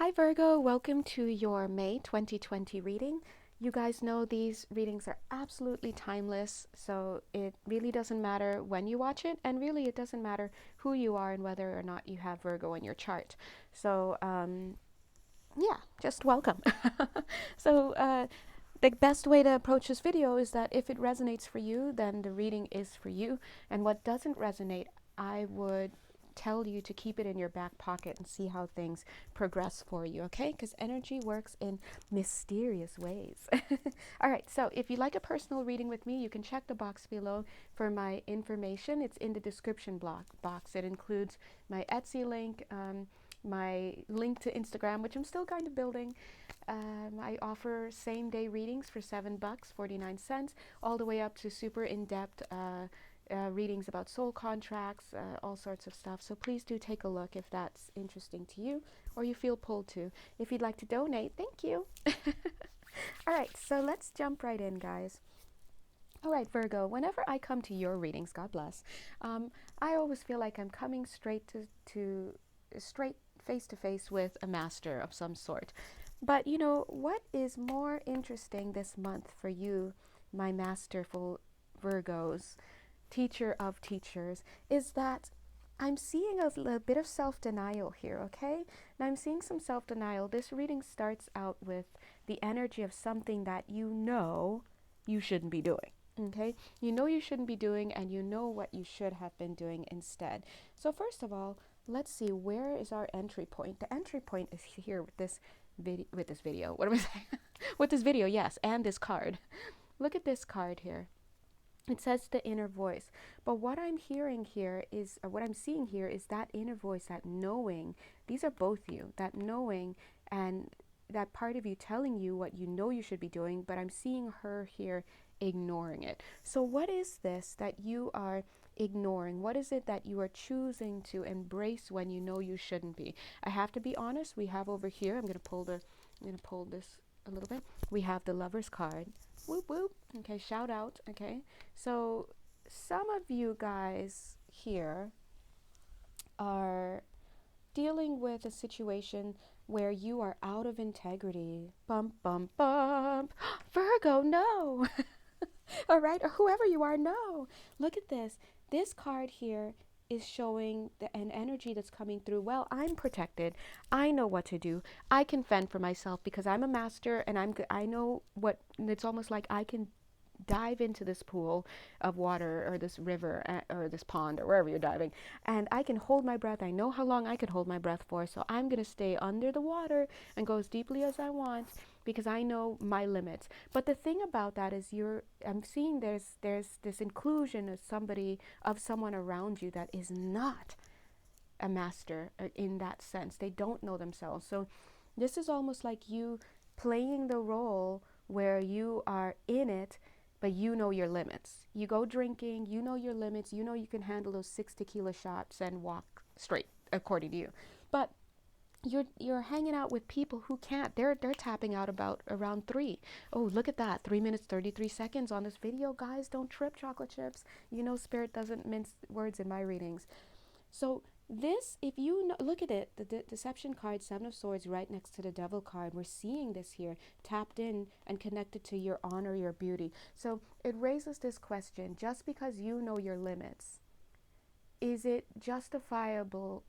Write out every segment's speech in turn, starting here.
Hi Virgo, welcome to your May 2020 reading. You guys know these readings are absolutely timeless, so it really doesn't matter when you watch it, and really it doesn't matter who you are and whether or not you have Virgo in your chart. So, yeah, just welcome. So, the best way to approach this video is that if it resonates for you, then the reading is for you, and what doesn't resonate, I would tell you to keep it in your back pocket and see how things progress for you, okay? Because energy works in mysterious ways. All right, so if you'd like a personal reading with me, you can check the box below for my information. It's in the description box. It includes my Etsy link, my link to Instagram, which I'm still kind of building. I offer same-day readings for $7, 49 cents, all the way up to super in-depth readings about soul contracts, all sorts of stuff. So please do take a look if that's interesting to you or you feel pulled to. If you'd like to donate, thank you. All right, so let's jump right in, guys. All right, Virgo, whenever I come to your readings, God bless, I always feel like I'm coming straight straight face to face with a master of some sort. But you know, what is more interesting this month for you, my masterful Virgos, teacher of teachers, is that I'm seeing a little bit of self-denial here, okay? Now I'm seeing some self-denial. This reading starts out with the energy of something that you know you shouldn't be doing, okay? You know you shouldn't be doing, and you know what you should have been doing instead. So first of all, let's see, where is our entry point? The entry point is here with this video. What am I saying? With this video, yes, and this card. Look at this card here. It says the inner voice, but what I'm hearing here is, what I'm seeing here is that inner voice, that knowing. These are both you, that knowing and that part of you telling you what you know you should be doing, but I'm seeing her here ignoring it. So what is this that you are ignoring? What is it that you are choosing to embrace when you know you shouldn't be? I have to be honest, we have over here, I'm going to pull this a little bit. We have the Lover's card. Whoop whoop. Okay, shout out. Okay, so some of you guys here are dealing with a situation where you are out of integrity. Bump, bump, bump. Virgo, no. All right, or whoever you are, no. Look at this. This card here is showing an energy that's coming through. Well, I'm protected. I know what to do. I can fend for myself because I'm a master, and I know what. It's almost like I can dive into this pool of water or this river or this pond or wherever you're diving, and I can hold my breath. I know how long I could hold my breath for, so I'm going to stay under the water and go as deeply as I want because I know my limits. But the thing about that is I'm seeing there's this inclusion of someone around you that is not a master in that sense. They don't know themselves. So this is almost like you playing the role where you are in it, but you know your limits. You go drinking, you know your limits, you know you can handle those 6 tequila shots and walk straight, according to you. But you're hanging out with people who can't. They're tapping out about around 3. Oh, look at that. 3 minutes 33 seconds on this video. Guys, don't trip, chocolate chips. You know Spirit doesn't mince words in my readings. So this, if you know, look at it, the deception card, 7 of Swords, right next to the Devil card. We're seeing this here, tapped in and connected to your honor, your beauty. So it raises this question, just because you know your limits, is it justifiable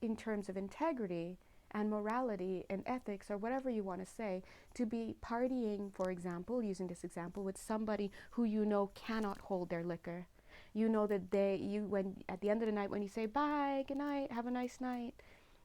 in terms of integrity and morality and ethics, or whatever you want to say, to be partying, for example, using this example, with somebody who you know cannot hold their liquor? You know that when at the end of the night, when you say bye, good night, have a nice night,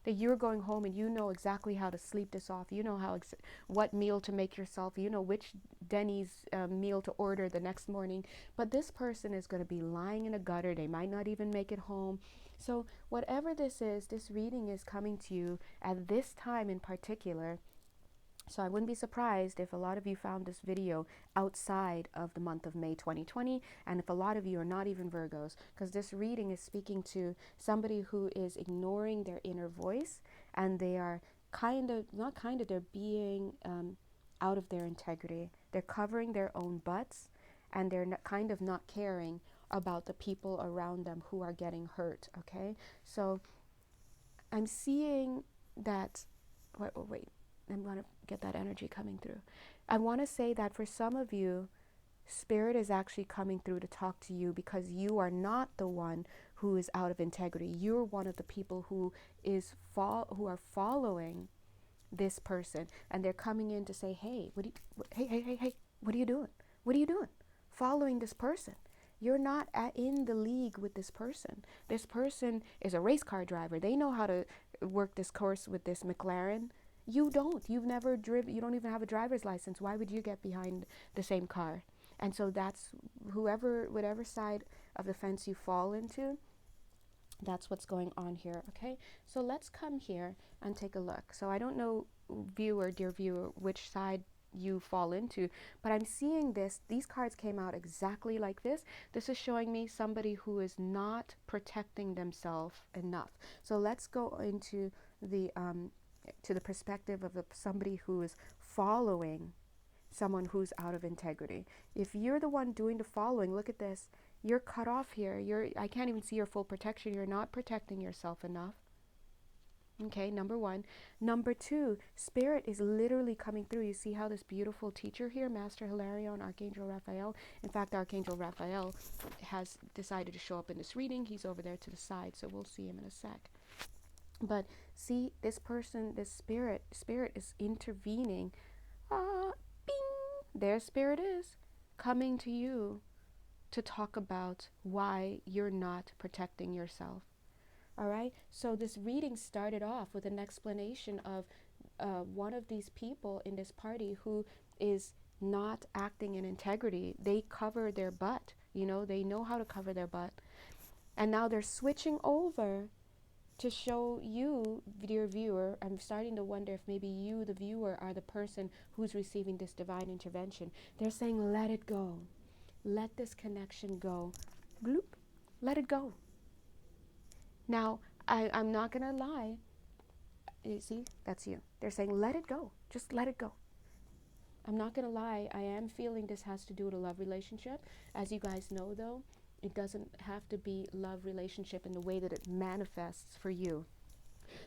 that you're going home and you know exactly how to sleep this off. You know what meal to make yourself. You know which Denny's meal to order the next morning. But this person is going to be lying in a gutter. They might not even make it home. So whatever this is, this reading is coming to you at this time in particular. So I wouldn't be surprised if a lot of you found this video outside of the month of May 2020, and if a lot of you are not even Virgos, because this reading is speaking to somebody who is ignoring their inner voice, and they are they're being out of their integrity. They're covering their own butts, and they're not caring about the people around them who are getting hurt, okay? So I'm seeing that wait, I'm going to get that energy coming through. I want to say that for some of you, Spirit is actually coming through to talk to you because you are not the one who is out of integrity. You're one of the people who who are following this person, and they're coming in to say, hey, hey, what are you doing? What are you doing? Following this person. You're not in the league with this person. This person is a race car driver. They know how to work this course with this McLaren. You don't. You've never driven. You don't even have a driver's license. Why would you get behind the same car? And so that's whatever side of the fence you fall into, that's what's going on here, okay? So let's come here and take a look. So I don't know, viewer, dear viewer, which side you fall into, but I'm seeing these cards came out exactly like this. This is showing me somebody who is not protecting themselves enough. So let's go into the to the perspective of somebody who is following someone who's out of integrity. If you're the one doing the following, look at this. You're cut off here. I can't even see your full protection. You're not protecting yourself enough. Okay, number one. Number two, Spirit is literally coming through. You see how this beautiful teacher here, Master Hilarion, Archangel Raphael. In fact, Archangel Raphael has decided to show up in this reading. He's over there to the side, so we'll see him in a sec. But see, this person, this spirit is intervening. Bing! Their spirit is coming to you to talk about why you're not protecting yourself. All right, so this reading started off with an explanation of one of these people in this party who is not acting in integrity. They cover their butt, they know how to cover their butt. And now they're switching over to show you, dear viewer. I'm starting to wonder if maybe you, the viewer, are the person who's receiving this divine intervention. They're saying, let it go. Let this connection go. Bloop. Let it go. Now, I'm not going to lie. You see, that's you. They're saying, let it go. Just let it go. I'm not going to lie. I am feeling this has to do with a love relationship. As you guys know, though, it doesn't have to be love relationship in the way that it manifests for you.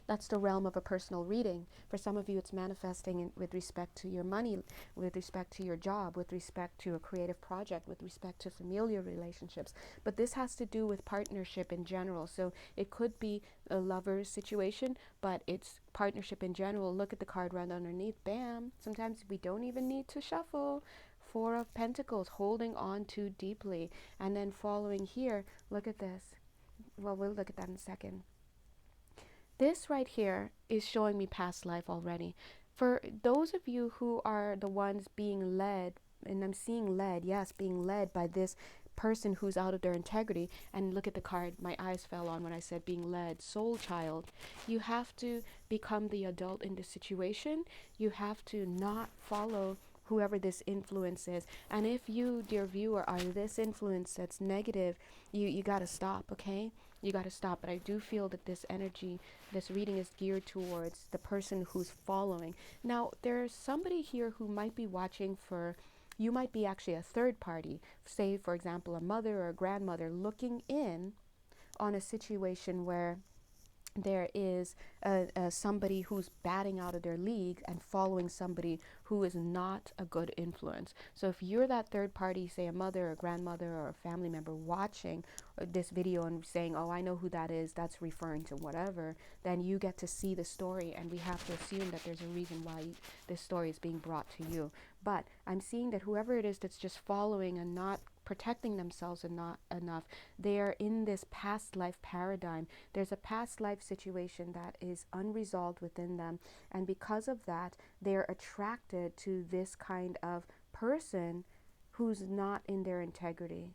That's the realm of a personal reading. For some of you, it's manifesting with respect to your money, with respect to your job, with respect to a creative project, with respect to familial relationships. But this has to do with partnership in general. So it could be a lover's situation, but it's partnership in general. Look at the card right underneath. Bam! Sometimes we don't even need to shuffle. Four of Pentacles, holding on too deeply. And then following here, look at this. Well, we'll look at that in a second. This right here is showing me past life already. For those of you who are the ones being led, and I'm seeing led, yes, being led by this person who's out of their integrity, and look at the card my eyes fell on when I said being led, soul child. You have to become the adult in this situation. You have to not follow whoever this influence is. And if you, dear viewer, are this influence that's negative, you got to stop, okay? You got to stop. But I do feel that this energy, this reading is geared towards the person who's following. Now, there's somebody here who might be watching for, you might be actually a third party, say, for example, a mother or a grandmother looking in on a situation where there is somebody who's batting out of their league and following somebody who is not a good influence. So if you're that third party, say a mother, a grandmother, or a family member watching this video and saying, oh, I know who that is, that's referring to whatever, then you get to see the story, and we have to assume that there's a reason why this story is being brought to you. But I'm seeing that whoever it is that's just following and not protecting themselves and not enough, they are in this past life paradigm. There's a past life situation that is unresolved within them, and because of that, they're attracted to this kind of person who's not in their integrity.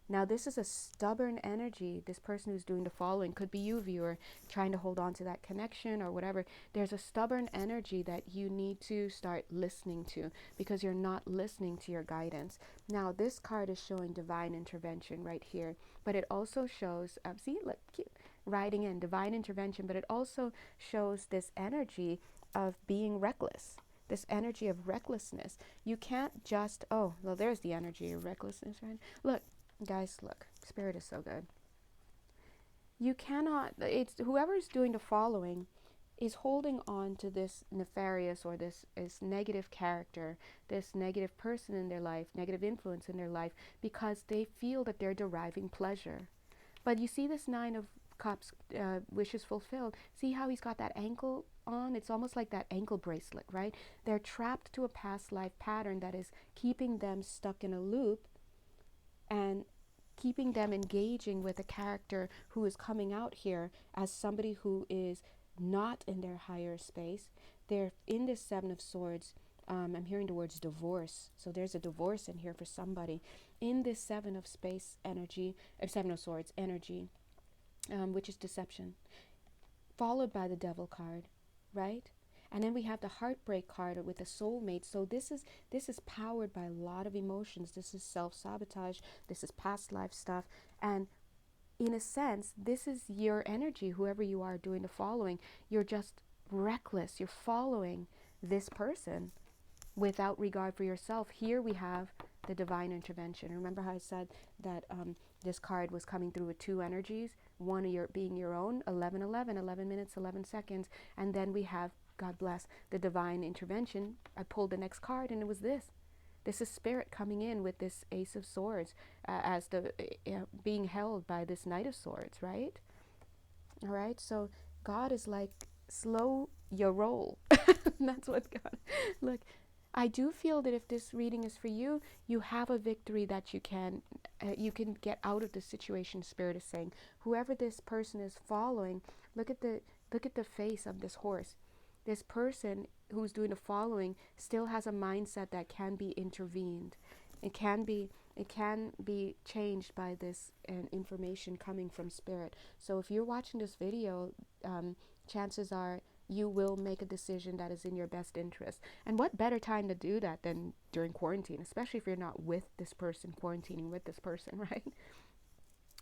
Now, this is a stubborn energy. This person who's doing the following could be you, viewer, trying to hold on to that connection or whatever. There's a stubborn energy that you need to start listening to, because you're not listening to your guidance. Now, this card is showing divine intervention right here, but it also shows, see, look, riding in divine intervention, but it also shows this energy of being reckless. This energy of recklessness. You can't just, oh, well, there's the energy of recklessness, right? Look. Guys, look, Spirit is so good. You cannot, it's whoever's doing the following is holding on to this nefarious or this negative character, this negative person in their life, negative influence in their life, because they feel that they're deriving pleasure. But you see this Nine of Cups, wishes fulfilled. See how he's got that ankle on? It's almost like that ankle bracelet, right? They're trapped to a past life pattern that is keeping them stuck in a loop and keeping them engaging with a character who is coming out here as somebody who is not in their higher space. They're in this Seven of Swords. I'm hearing the words divorce. So there's a divorce in here for somebody. In this Seven of Space energy, Seven of Swords energy, which is deception, followed by the Devil card, right? And then we have the Heartbreak card with a soulmate. So this is powered by a lot of emotions. This is self-sabotage. This is past life stuff. And in a sense, this is your energy, whoever you are doing the following. You're just reckless. You're following this person without regard for yourself. Here we have the divine intervention. Remember how I said that this card was coming through with two energies, one of your being your own, 11:11, 11 minutes, 11 seconds, and then we have, God bless, the divine intervention. I pulled the next card and it was this. This is spirit coming in with this Ace of Swords as the being held by this Knight of Swords, right? All right, so God is like, slow your roll. That's what God, look, I do feel that if this reading is for you, you have a victory that you can get out of the situation. Spirit is saying, whoever this person is following, look at the face of this horse. This person who's doing the following still has a mindset that can be intervened. It can be changed by this information coming from Spirit. So if you're watching this video, chances are you will make a decision that is in your best interest. And what better time to do that than during quarantine, especially if you're not with this person, quarantining with this person, right?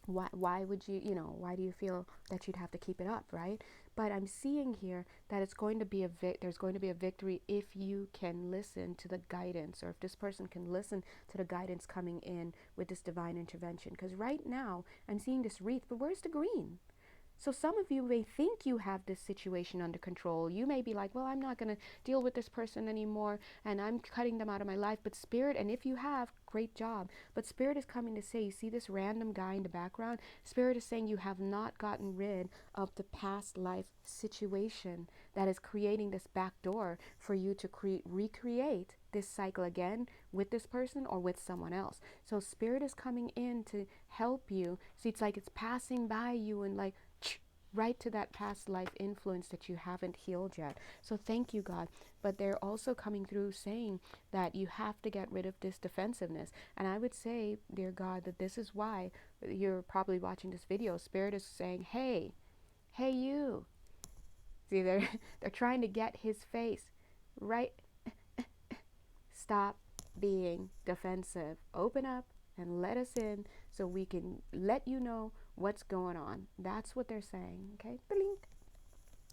Why would you, why do you feel that you'd have to keep it up, right? But I'm seeing here that it's going to be there's going to be a victory if you can listen to the guidance, or if this person can listen to the guidance coming in with this divine intervention. Because right now I'm seeing this wreath, but where's the green? So some of you may think you have this situation under control. You may be like, well, I'm not going to deal with this person anymore, and I'm cutting them out of my life. But Spirit, and if you have, great job. But Spirit is coming to say, you see this random guy in the background? Spirit is saying you have not gotten rid of the past life situation that is creating this back door for you to recreate this cycle again with this person or with someone else. So Spirit is coming in to help you. See, it's like it's passing by you and like, right to that past life influence that you haven't healed yet. So thank you, God. But they're also coming through saying that you have to get rid of this defensiveness. And I would say, dear God, that this is why you're probably watching this video. Spirit is saying, hey you. See, they're trying to get his face right. Stop being defensive. Open up and let us in so we can let you know what's going on. That's what they're saying, okay? Blink.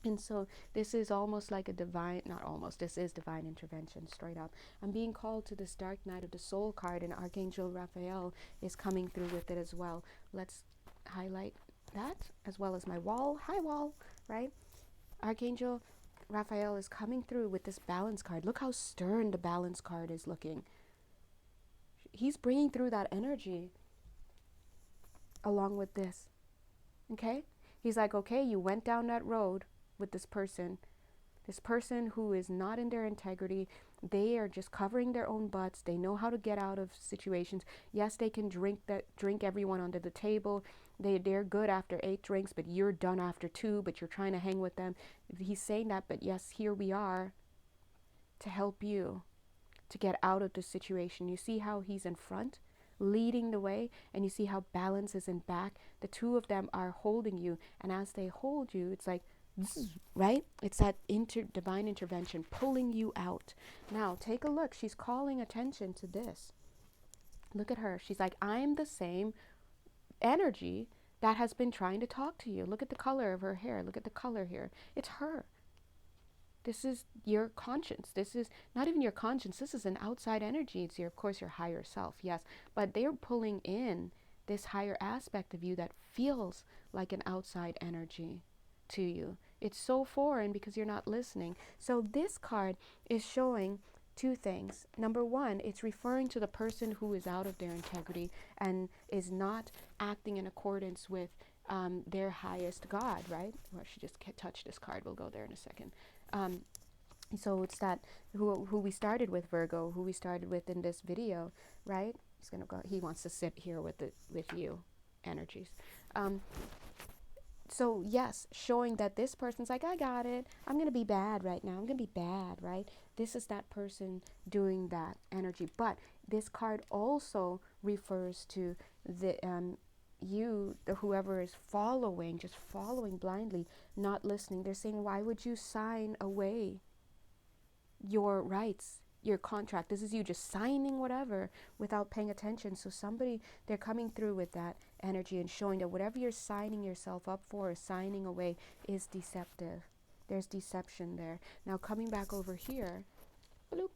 And so this is almost like a divine, not almost, this is divine intervention, straight up. I'm being called to this Dark Night of the Soul card, and Archangel Raphael is coming through with it as well. Let's highlight that as well as my wall. Hi, wall, right? Archangel Raphael is coming through with this balance card. Look how stern the balance card is looking. He's bringing through that energy along with this, okay? He's like, okay, you went down that road with this person who is not in their integrity. They are just covering their own butts. They know how to get out of situations. Yes, they can drink everyone under the table. They're good after 8 drinks, but you're done after 2, but you're trying to hang with them. He's saying that, but yes, here we are to help you to get out of the situation. You see how he's in front, leading the way, and you see how balance is in back. The two of them are holding you, and as they hold you, it's like, right? It's that divine intervention pulling you out. Now, take a look. She's calling attention to this. Look at her. She's like, I'm the same energy that has been trying to talk to you. Look at the color of her hair. Look at the color here. It's her. This is your conscience. This is not even your conscience. This is an outside energy. It's of course, your higher self. Yes. But they're pulling in this higher aspect of you that feels like an outside energy to you. It's so foreign because you're not listening. So this card is showing two things. Number one, it's referring to the person who is out of their integrity and is not acting in accordance with their highest God, right? Well, she just touched this card. We'll go there in a second. So it's that who we started with, Virgo, who we started with in this video, right? He's gonna go. He wants to sit here with you, energies. So yes, showing that this person's like, I got it. I'm gonna be bad right now. I'm gonna be bad, right? This is that person doing that energy. But this card also refers to the whoever is following, just following blindly, not listening. They're saying, why would you sign away your rights, your contract? This is you just signing whatever without paying attention. So somebody, they're coming through with that energy and showing that whatever you're signing yourself up for or signing away is deceptive. There's deception there. Now coming back over here, bloop,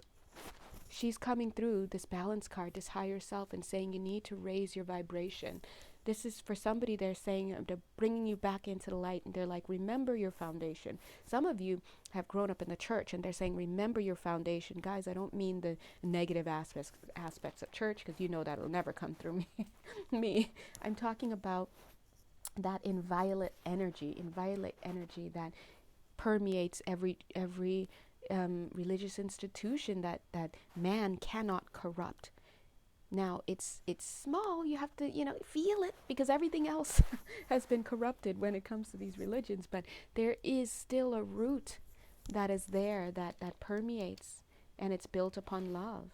she's coming through this balance card, this higher self, and saying you need to raise your vibration. This is for somebody. They're saying they're bringing you back into the light, and they're like, remember your foundation. Some of you have grown up in the church, and they're saying, remember your foundation. Guys, I don't mean the negative aspects of church, because you know that'll never come through me. I'm talking about that inviolate energy that permeates every religious institution that man cannot corrupt. Now it's small. You have to feel it, because everything else has been corrupted when it comes to these religions. But there is still a root that is there that permeates, and it's built upon love.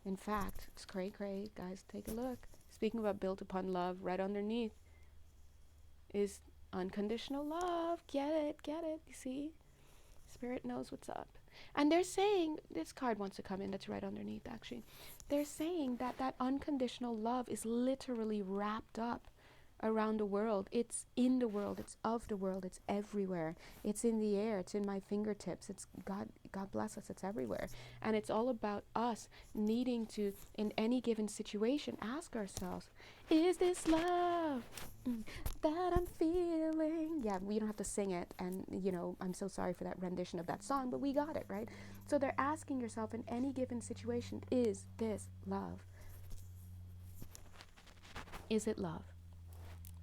In fact, it's cray, guys. Take a look. Speaking about built upon love, right underneath is unconditional love. Get it? You see, Spirit knows what's up. And they're saying, this card wants to come in, that's right underneath actually. They're saying that unconditional love is literally wrapped up around the world. It's in the world, it's of the world, it's everywhere. It's in the air, it's in my fingertips. It's God bless us, it's everywhere. And it's all about us needing to, in any given situation, ask ourselves, is this love that I'm feeling? Yeah, we don't have to sing it, and I'm so sorry for that rendition of that song, but we got it, right? So they're asking yourself in any given situation, is this love? Is it love?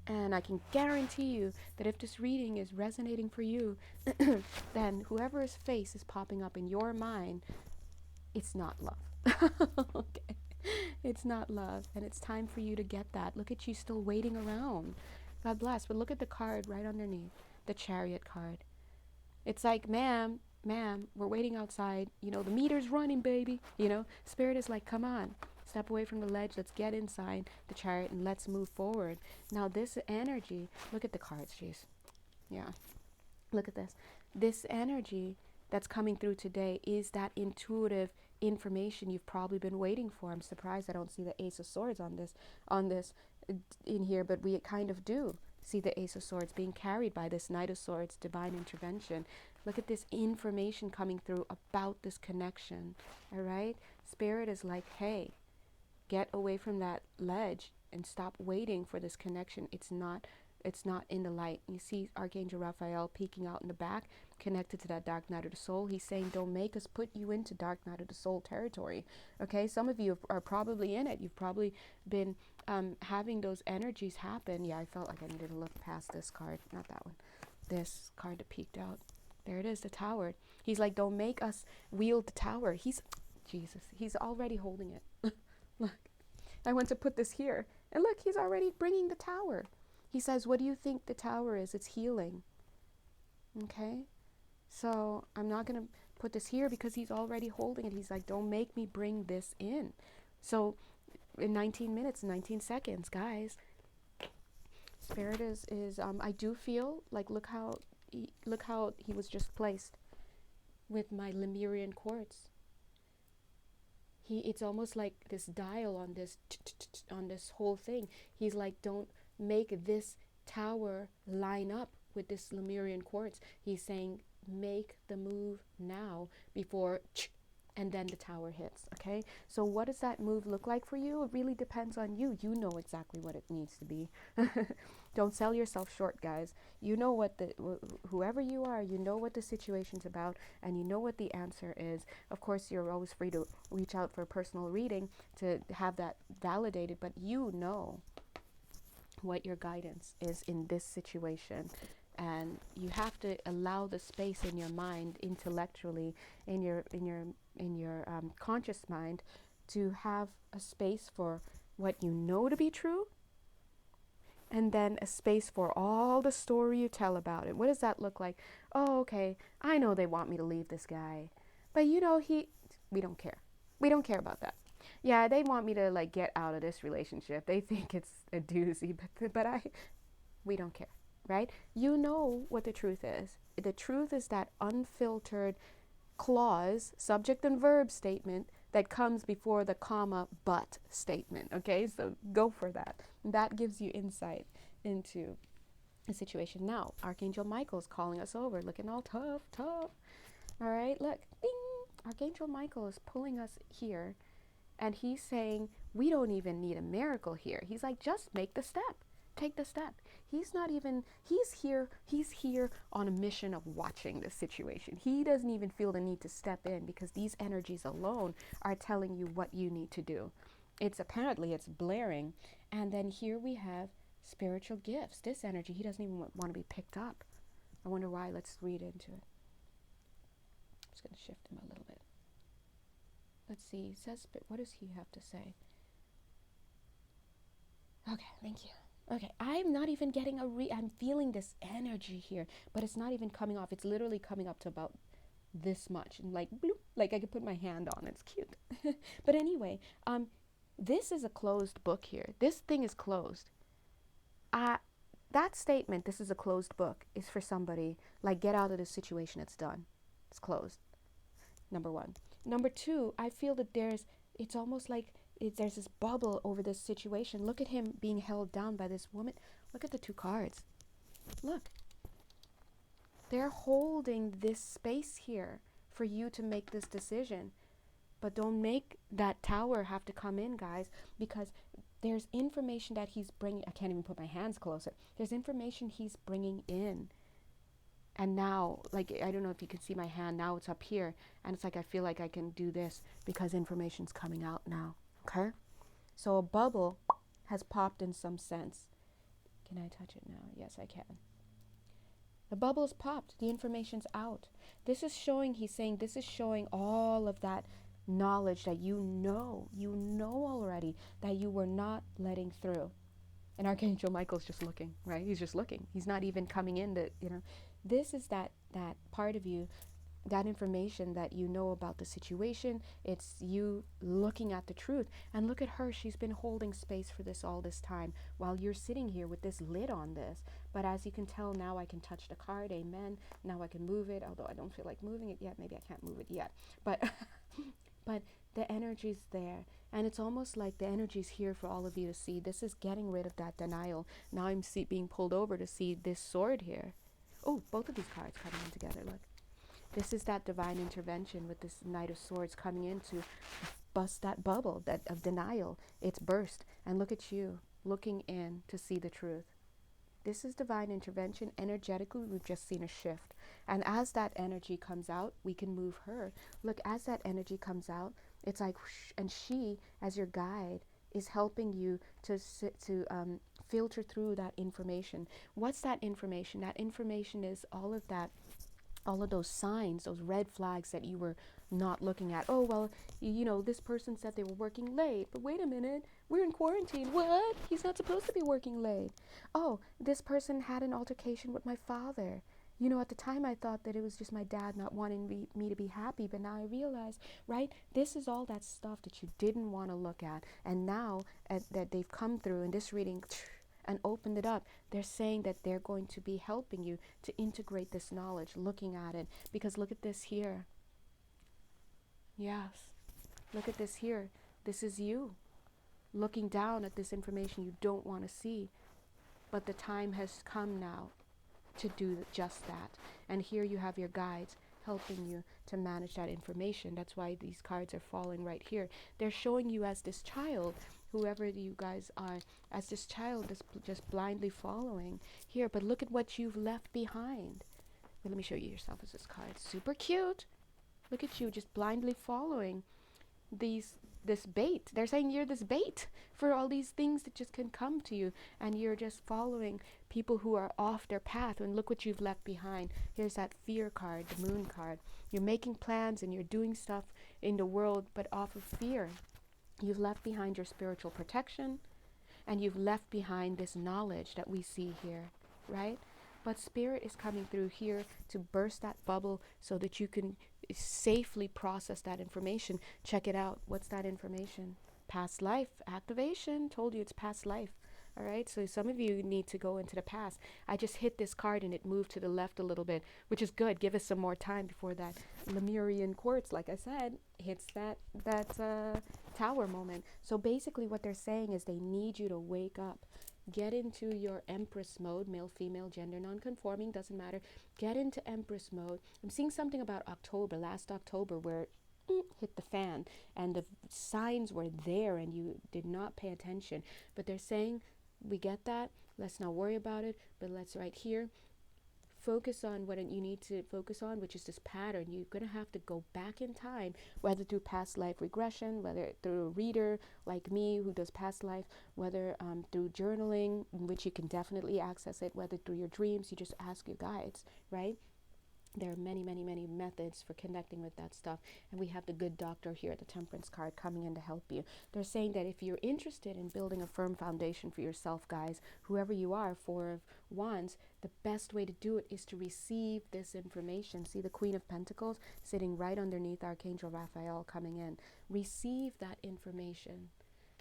And I can guarantee you that if this reading is resonating for you, then whoever's face is popping up in your mind, it's not love. Okay. It's not love. And it's time for you to get that. Look at you still waiting around. God bless. But look at the card right underneath, the Chariot card. It's like, ma'am, we're waiting outside. The meter's running, baby. Spirit is like, come on. Step away from the ledge. Let's get inside the Chariot and let's move forward. Now this energy, look at the cards, jeez. Yeah. Look at this. This energy that's coming through today is that intuitive information you've probably been waiting for. I'm surprised I don't see the Ace of Swords on this in here, but we kind of do see the Ace of Swords being carried by this Knight of Swords, divine intervention. Look at this information coming through about this connection. All right? Spirit is like, hey, get away from that ledge and stop waiting for this connection. It's not in the light. You see Archangel Raphael peeking out in the back, connected to that dark night of the soul. He's saying, don't make us put you into dark night of the soul territory. Okay, some of you are probably in it. You've probably been having those energies happen. Yeah, I felt like I needed to look past this card, not that one. This card that peeked out. There it is, the Tower. He's like, don't make us wield the Tower. He's already holding it. Look, I went to put this here, and look, he's already bringing the Tower. He says, what do you think the Tower is? It's healing. Okay? So I'm not going to put this here because he's already holding it. He's like, don't make me bring this in. So in 19 minutes, 19 seconds, guys, Spirit is I do feel like, look how he was just placed with my Lemurian quartz. It's almost like this dial on this whole thing. He's like, don't make this tower line up with this Lemurian quartz. He's saying, make the move now before And then the tower hits, okay? So what does that move look like for you? It really depends on you. You know exactly what it needs to be. Don't sell yourself short, guys. You know what whoever you are, you know what the situation's about, and you know what the answer is. Of course, you're always free to reach out for a personal reading to have that validated, but you know what your guidance is in this situation. And you have to allow the space in your mind, intellectually, in your conscious mind, to have a space for what you know to be true, and then a space for all the story you tell about it. What does that look like? Oh, okay, I know they want me to leave this guy, but we don't care. We don't care about that. Yeah, they want me to like get out of this relationship. They think it's a doozy, we don't care, right? You know what the truth is. The truth is that unfiltered clause, subject and verb statement that comes before the comma but statement, okay? So go for that. That gives you insight into the situation. Now, Archangel Michael's calling us over, looking all tough. All right, look, ding! Archangel Michael is pulling us here, and he's saying we don't even need a miracle here. He's like, just make the step. Take the step. He's here on a mission of watching the situation. He doesn't even feel the need to step in because these energies alone are telling you what you need to do. It's blaring. And then here we have spiritual gifts. This energy, he doesn't even want to be picked up. I wonder why. Let's read into it. I'm just going to shift him a little bit. Let's see. He says, what does he have to say? Okay, thank you. Okay, I'm not even getting I'm feeling this energy here, but it's not even coming off. It's literally coming up to about this much, and like, bloop, like I could put my hand on it. It's cute. But anyway, this is a closed book here. This thing is closed. That statement, this is a closed book, is for somebody, like, get out of this situation, it's done. It's closed. Number one. Number two, I feel that it's almost like there's this bubble over this situation. Look at him being held down by this woman. Look at the two cards. Look. They're holding this space here for you to make this decision. But don't make that tower have to come in, guys, because there's information that he's bringing. I can't even put my hands closer. There's information he's bringing in. And now, like, I don't know if you can see my hand. Now it's up here. And it's like I feel like I can do this because information's coming out now. Okay? So a bubble has popped in some sense. Can I touch it now? Yes, I can. The bubble's popped. The information's out. This is showing, he's saying, this is showing all of that knowledge that you know already, that you were not letting through. And Archangel Michael's just looking, right? He's just looking. He's not even coming in to, this is that part of you, that information that you know about the situation. It's you looking at the truth. And look at her. She's been holding space for this all this time while you're sitting here with this lid on this. But as you can tell, now I can touch the card. Amen. Now I can move it, although I don't feel like moving it yet. Maybe I can't move it yet. But but the energy's there. And it's almost like the energy's here for all of you to see. This is getting rid of that denial. Now I'm being pulled over to see this sword here. Oh, both of these cards coming in together, look. This is that divine intervention with this Knight of Swords coming in to bust that bubble of denial. It's burst. And look at you, looking in to see the truth. This is divine intervention. Energetically, we've just seen a shift. And as that energy comes out, we can move her. Look, as that energy comes out, it's like, whoosh, and she, as your guide, is helping you to filter through that information. What's that information? That information is all of those signs, those red flags that you were not looking at. Oh, well, this person said they were working late, but wait a minute, we're in quarantine. What? He's not supposed to be working late. Oh, this person had an altercation with my father. At the time I thought that it was just my dad not wanting me to be happy, but now I realize, right? This is all that stuff that you didn't want to look at. And now that they've come through in this reading and opened it up, they're saying that they're going to be helping you to integrate this knowledge, looking at it. Because look at this here. Yes. Look at this here. This is you looking down at this information you don't want to see. But the time has come now to do just that. And here you have your guides helping you to manage that information. That's why these cards are falling right here. They're showing you as this child, whoever you guys are, as this child is just blindly following here. But look at what you've left behind. Let me show you yourself as this card. Super cute. Look at you just blindly following this bait. They're saying you're this bait for all these things that just can come to you, and you're just following people who are off their path. And look what you've left behind. Here's that fear card, the moon card. You're making plans and you're doing stuff in the world, but off of fear. You've left behind your spiritual protection, and you've left behind this knowledge that we see here, right? But Spirit is coming through here to burst that bubble so that you can safely process that information. Check it out. What's that information? Past life activation. Told you it's past life. All right. So some of you need to go into the past. I just hit this card and it moved to the left a little bit, which is good. Give us some more time before that Lemurian quartz, like I said, hits that tower moment. So basically what they're saying is they need you to wake up. Get into your Empress mode, male, female, gender, non-conforming, doesn't matter. Get into Empress mode. I'm seeing something about October, last October, where it hit the fan and the signs were there and you did not pay attention. But they're saying, we get that. Let's not worry about it. But let's right here focus on what you need to focus on, which is this pattern. You're going to have to go back in time, whether through past life regression, whether through a reader like me who does past life, whether through journaling, in which you can definitely access it, whether through your dreams, you just ask your guides, right? There are many, many, many methods for connecting with that stuff. And we have the good doctor here, the Temperance card, coming in to help you. They're saying that if you're interested in building a firm foundation for yourself, guys, whoever you are, Four of Wands, the best way to do it is to receive this information. See the Queen of Pentacles sitting right underneath Archangel Raphael coming in. Receive that information.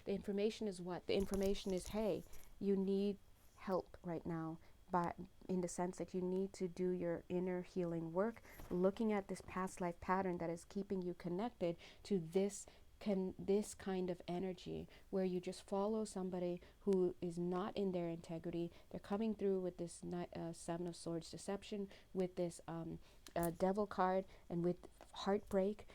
The information is what? The information is, hey, you need help right now. But in the sense that you need to do your inner healing work, looking at this past life pattern that is keeping you connected to this kind of energy, where you just follow somebody who is not in their integrity. They're coming through with this Seven of Swords deception, with this Devil card, and with heartbreak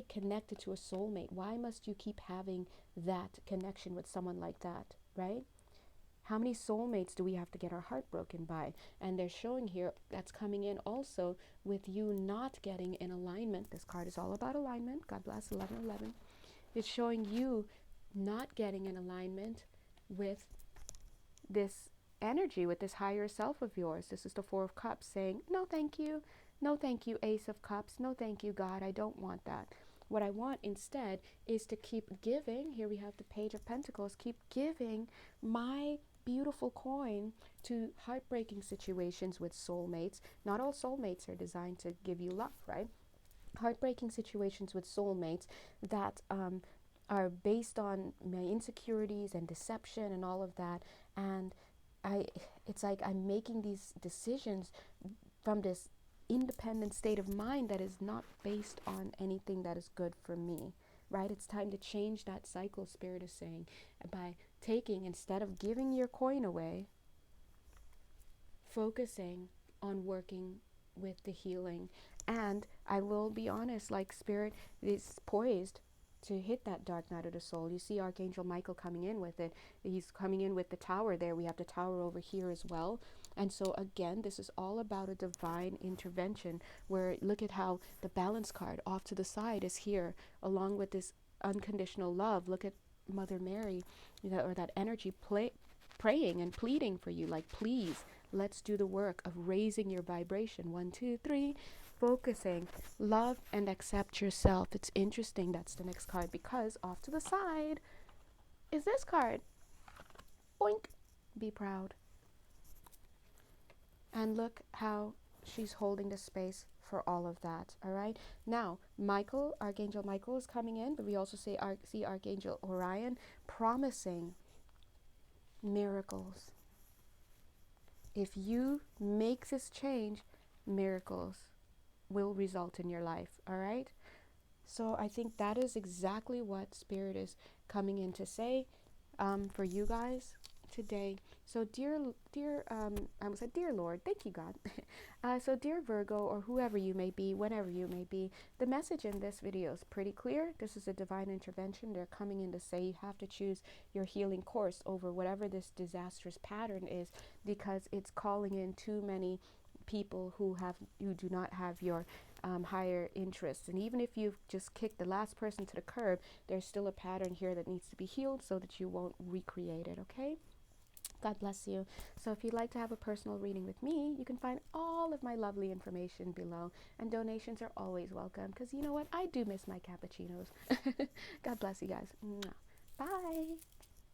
connected to a soulmate. Why must you keep having that connection with someone like that, right? How many soulmates do we have to get our heart broken by? And they're showing here that's coming in also with you not getting in alignment. This card is all about alignment. God bless, 1111. It's showing you not getting in alignment with this energy, with this higher self of yours. This is the Four of Cups saying, no, thank you. No, thank you, Ace of Cups. No, thank you, God. I don't want that. What I want instead is to keep giving. Here we have the Page of Pentacles. Keep giving my beautiful coin to heartbreaking situations with soulmates. Not all soulmates are designed to give you love, right? Heartbreaking situations with soulmates that are based on my insecurities and deception and all of that. And it's like I'm making these decisions from this independent state of mind that is not based on anything that is good for me, right? It's time to change that cycle, Spirit is saying, by taking, instead of giving your coin away, focusing on working with the healing. And I will be honest, like Spirit is poised to hit that dark night of the soul. You see Archangel Michael coming in with it. He's coming in with the tower there. We have the tower over here as well. And so again, this is all about a divine intervention, where look at how the balance card off to the side is here, along with this unconditional love. Look at Mother Mary, or that energy praying and pleading for you, like, please, let's do the work of raising your vibration. 1, 2, 3. Focusing, love and accept yourself. It's interesting, that's the next card, because off to the side is this card. Boink. Be proud. And look how she's holding the space for all of that. All right. Now, Michael, Archangel Michael is coming in, but we also see Archangel Orion promising miracles. If you make this change, miracles will result in your life. All right. So I think that is exactly what Spirit is coming in to say for you guys. today. So I almost said dear Lord, thank you God. So dear Virgo, or whoever you may be, whenever you may be, the message in this video is pretty clear. This is a divine intervention. They're coming in to say you have to choose your healing course over whatever this disastrous pattern is, because it's calling in too many people who do not have your higher interests. And even if you've just kicked the last person to the curb, there's still a pattern here that needs to be healed so that you won't recreate it. Okay, God bless you. So if you'd like to have a personal reading with me, you can find all of my lovely information below, and donations are always welcome, because you know what, I do miss my cappuccinos. God bless you guys. Bye.